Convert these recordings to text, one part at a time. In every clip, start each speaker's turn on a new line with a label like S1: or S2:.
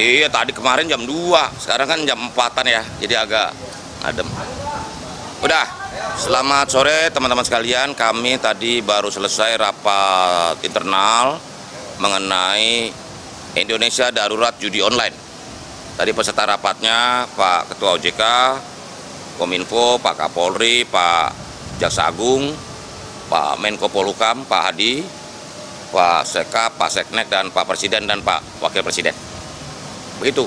S1: Iya, tadi kemarin jam 2, sekarang kan jam 4-an ya, jadi agak adem. Udah, selamat sore teman-teman sekalian. Kami tadi baru selesai rapat internal mengenai Indonesia Darurat Judi Online. Tadi peserta rapatnya Pak Ketua OJK, Kominfo, Pak Kapolri, Pak Jaksa Agung, Pak Menko Polhukam, Pak Hadi, Pak Sekap, Pak Seknek, dan Pak Presiden dan Pak Wakil Presiden. Begitu.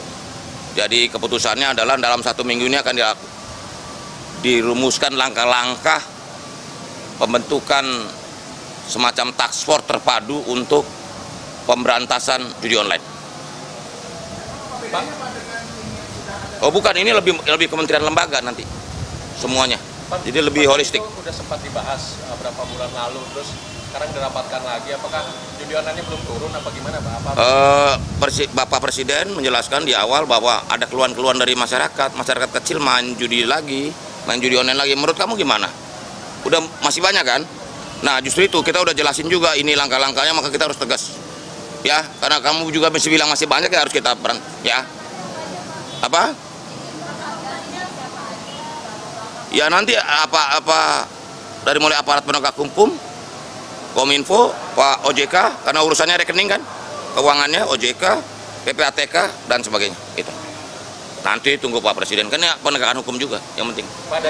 S1: Jadi keputusannya adalah dalam 1 minggu ini akan dirumuskan langkah-langkah pembentukan semacam task force terpadu untuk pemberantasan judi online. Oh bukan, ini lebih kementerian lembaga nanti semuanya. Jadi lebih holistik.
S2: Itu udah sempat dibahas berapa bulan lalu, terus sekarang dirapatkan lagi. Apakah judi online-nya belum turun apa gimana, Pak?
S1: Bapak Presiden menjelaskan di awal bahwa ada keluhan-keluhan dari masyarakat kecil main judi online lagi. Menurut kamu gimana? Udah masih banyak kan? Nah justru itu kita udah jelasin juga ini langkah-langkahnya, maka kita harus tegas. Ya, karena kamu juga masih bilang masih banyak, ya harus kita ya. Apa? Ya nanti apa dari mulai aparat penegak hukum, Kominfo, Pak OJK, karena urusannya rekening kan, keuangannya, OJK, PPATK dan sebagainya. Itu. Nanti tunggu Pak Presiden, kan ya penegakan hukum juga yang penting.
S2: Pak,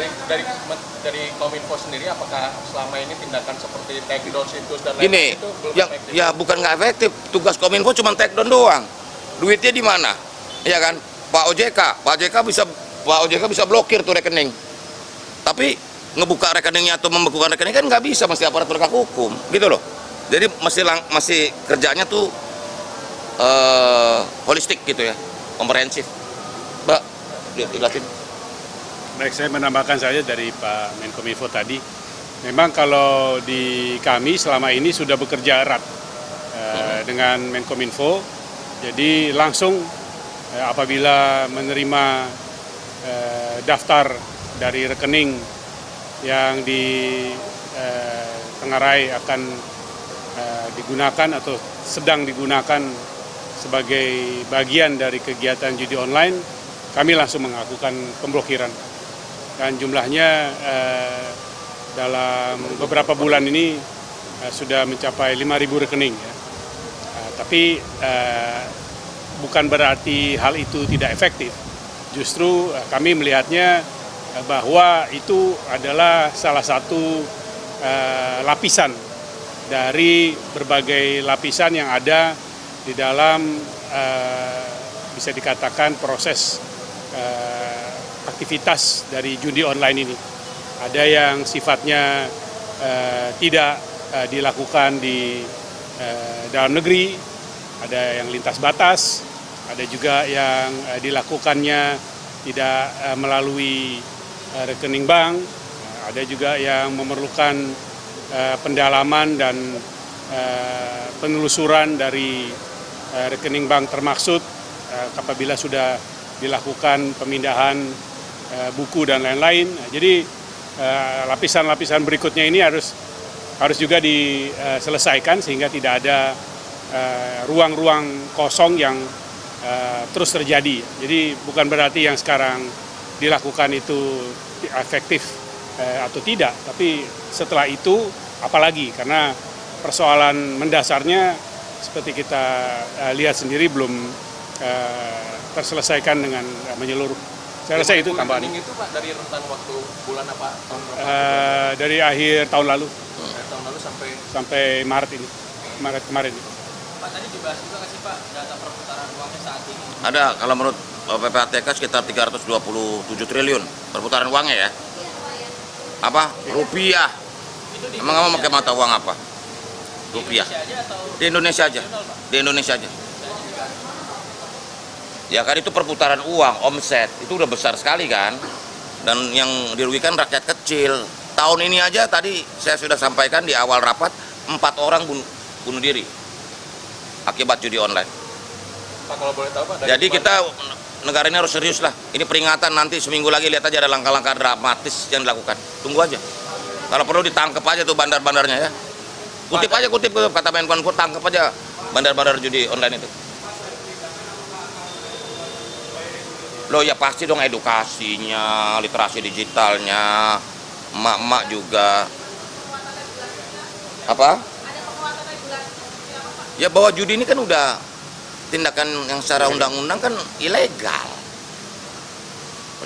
S2: dari Kominfo sendiri, apakah selama ini tindakan seperti take down situs dan lain-lain itu belum efektif?
S1: Ya bukan nggak efektif, tugas Kominfo cuma take down doang. Duitnya di mana? Ya kan, Pak OJK bisa blokir tuh rekening. Tapi ngebuka rekeningnya atau membekukan rekening kan nggak bisa, mesti aparat penegak hukum, gitu loh. Jadi masih kerjanya tuh holistik gitu ya, komprehensif. Mbak, jelasin.
S3: Baik, saya menambahkan saja dari Pak Menkominfo tadi. Memang kalau di kami selama ini sudah bekerja erat dengan Menkominfo. Jadi langsung apabila menerima daftar dari rekening yang ditengarai akan digunakan atau sedang digunakan sebagai bagian dari kegiatan judi online, kami langsung melakukan pemblokiran. Dan jumlahnya dalam beberapa bulan ini sudah mencapai 5.000 rekening. Ya. Tapi bukan berarti hal itu tidak efektif. Justru kami melihatnya bahwa itu adalah salah satu lapisan dari berbagai lapisan yang ada di dalam bisa dikatakan proses aktivitas dari judi online ini. Ada yang sifatnya tidak dilakukan di dalam negeri, ada yang lintas batas, ada juga yang dilakukannya tidak melalui rekening bank, ada juga yang memerlukan pendalaman dan penelusuran dari rekening bank termaksud apabila sudah dilakukan pemindahan buku dan lain-lain. Jadi lapisan-lapisan berikutnya ini harus juga diselesaikan sehingga tidak ada ruang-ruang kosong yang terus terjadi. Jadi bukan berarti yang sekarang dilakukan itu efektif atau tidak, tapi setelah itu apalagi, karena persoalan mendasarnya seperti kita lihat sendiri belum terselesaikan dengan menyeluruh. Saya rasa itu tambahan.
S2: Itu Pak dari rentang waktu bulan apa tahun berapa?
S3: Dari akhir tahun lalu.
S2: Dari tahun lalu
S3: sampai Maret ini, Maret kemarin.
S2: Pak, tadi dibahas juga nggak sih Pak data perputaran uangnya saat ini?
S1: Ada, kalau menurut PPATK sekitar 327 triliun perputaran uangnya ya. Apa? Rupiah. Emang kamu pakai mata uang apa? Rupiah. Di Indonesia aja. Di Indonesia aja. Ya kan itu perputaran uang, omset. Itu udah besar sekali kan. Dan yang dirugikan rakyat kecil. Tahun ini aja tadi saya sudah sampaikan di awal rapat, 4 orang bunuh diri akibat judi online.
S2: Pak, kalau boleh tahu Pak,
S1: jadi kita negara ini harus serius lah. Ini peringatan, nanti seminggu lagi lihat aja ada langkah-langkah dramatis yang dilakukan. Tunggu aja. Kalau perlu ditangkap aja tuh bandar-bandarnya ya. Kutip kata Menkominfo, tangkap aja bandar-bandar judi online itu. Loh ya pasti dong edukasinya, literasi digitalnya, emak-emak juga. Apa? Ya bahwa judi ini kan udah tindakan yang secara undang-undang kan ilegal.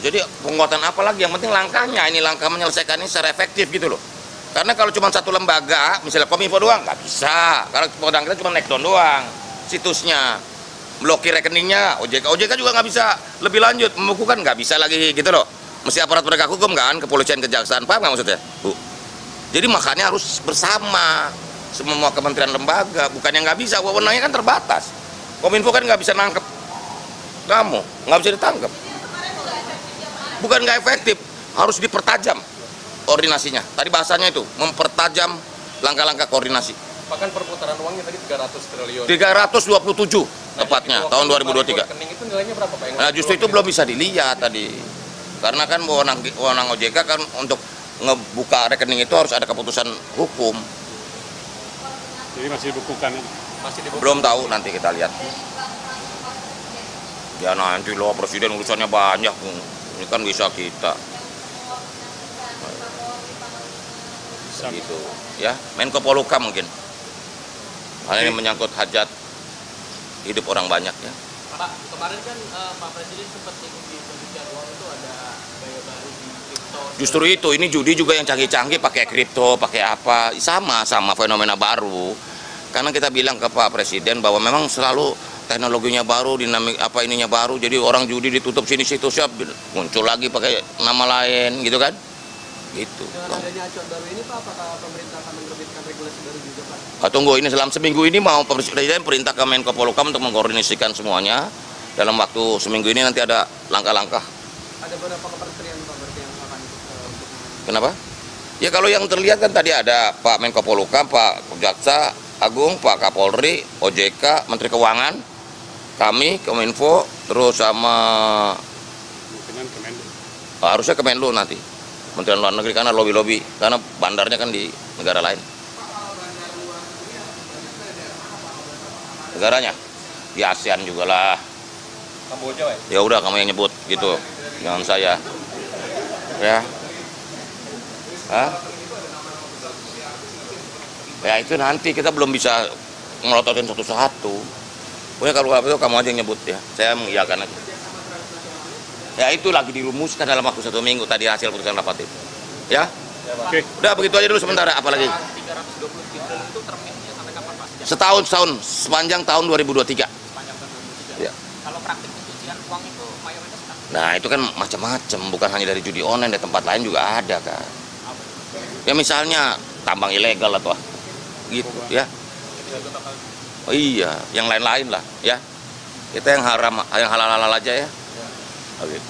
S1: Jadi penguatan apa lagi? Yang penting langkahnya, ini langkah menyelesaikan ini secara efektif gitu loh. Karena kalau cuma satu lembaga, misalnya Kominfo doang, nggak bisa. Kalau produk kita cuma naik down doang, situsnya, blokir rekeningnya, OJK juga nggak bisa lebih lanjut, membukukan nggak bisa lagi gitu loh. Mesti aparat penegak hukum kan, kepolisian, kejaksaan, paham nggak maksudnya, Bu? Jadi makanya harus bersama semua kementerian lembaga, bukan yang nggak bisa, wewenangnya kan terbatas. Kominfo kan nggak bisa nangkep kamu, nggak bisa ditangkap. Bukan nggak efektif, harus dipertajam koordinasinya. Tadi bahasanya itu, mempertajam langkah-langkah koordinasi.
S2: Bahkan perputaran uangnya tadi 300 triliun.
S1: 327 tepatnya, tahun 2023.
S2: Rekening itu nilainya berapa Pak?
S1: Nah justru itu belum bisa dilihat tadi. Karena kan wewenang OJK kan untuk ngebuka rekening itu harus ada keputusan hukum.
S3: Jadi masih dibukukan.
S2: Masih dibuka.
S1: Belum tahu, nanti kita lihat. Ya nanti loh, presiden urusannya banyak. Ini kan bisa kita. Gitu ya, Menko Polhukam mungkin. Hal ini menyangkut hajat hidup orang banyak ya.
S4: Pak, kemarin kan Pak Presiden sempat singgung di pencucian uang itu ada gaya baru di kripto.
S1: Justru itu, ini judi juga yang canggih-canggih pakai kripto, pakai apa, sama fenomena baru. Karena kita bilang ke Pak Presiden bahwa memang selalu teknologinya baru, dinamik apa ininya baru, jadi orang judi ditutup sini situ siap muncul lagi pakai nama lain gitu kan. Gitu.
S4: Dengan adanya acuan baru ini Pak, apakah pemerintah akan menerbitkan regulasi baru juga Pak?
S1: Tunggu, ini selama seminggu ini mau Presiden perintah ke Menko Polhukam untuk mengkoordinasikan semuanya. Dalam waktu seminggu ini nanti ada langkah-langkah.
S4: Ada beberapa kementerian Pak berarti yang akan
S1: Kenapa? Ya kalau yang terlihat kan tadi ada Pak Menko Polhukam, Pak Jaksa Agung, Pak Kapolri, OJK, Menteri Keuangan, kami, Kominfo, terus sama harusnya Kemenlu nanti. Kementerian Luar Negeri, karena lobby-lobby, karena bandarnya kan di negara lain. Negaranya di ASEAN juga lah.
S2: Kamboja
S1: Ya udah kamu yang nyebut gitu, jangan saya. Ya. Hah? Ya itu nanti kita belum bisa melototin satu-satu. Pokoknya kalau itu kamu aja yang nyebut ya, saya mengiyakan aja. Ya itu lagi dirumuskan dalam waktu 1 minggu tadi hasil putusan rapat itu. Ya?
S3: Oke.
S1: Udah begitu aja dulu sementara, apalagi?
S4: 320 triliun itu terminnya sampai kapan Pak?
S1: Setahun sepanjang tahun 2023.
S4: Sepanjang tahun 2023.
S1: Ya.
S4: Kalau praktik pencucian uang itu mayoritas Pak?
S1: Nah itu kan macam-macam, bukan hanya dari judi online, dari tempat lain juga ada kan. Ya misalnya tambang ilegal atau gitu ya. Oh iya, yang lain-lain lah ya. Kita yang haram, yang halal-halal aja ya. Oh, gitu.